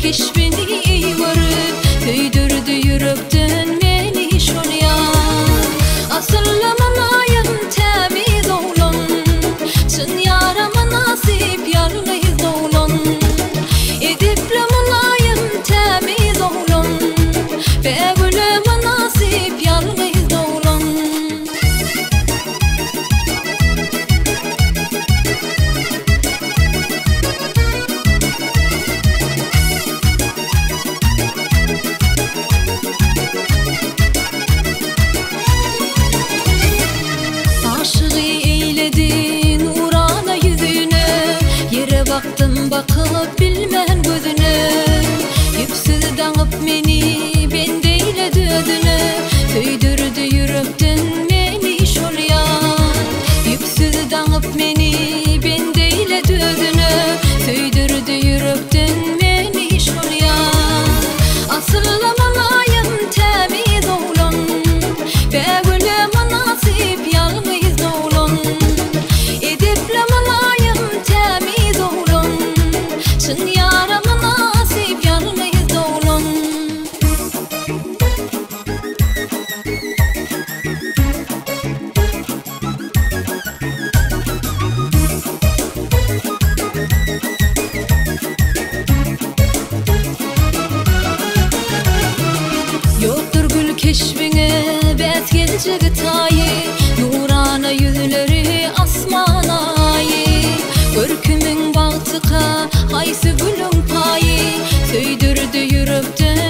keşfini varıp söydürdü yürekten beni şonya. Asırlamalayım temiz oğlum, sen yarama nasip yarlıyız oğlum. Ediplamalayım temiz oğlum, ve gülüme nasip yarlıyız oğlum. Baktım bakıp bilmem gözüne, yüpsüz dağıp beni ben deyle dödüne, söydürdü yürekten beni şolyan. Yüpsüz dağıp beni ben deyle dödüne, söydürdü yürekten beni şolyan. Asırlamalayım temiz oğlum, ve gülüme nasip yalnız oğlum. Ediplamalayım temiz oğlum, sen yarama nasip yarlıyız oğlum. Yoktur gül keşfine bet gelecek tayı, nurana yüzleri asmana ayı. Görkümün baltıka haysı gülün payı, söydürdü yürekten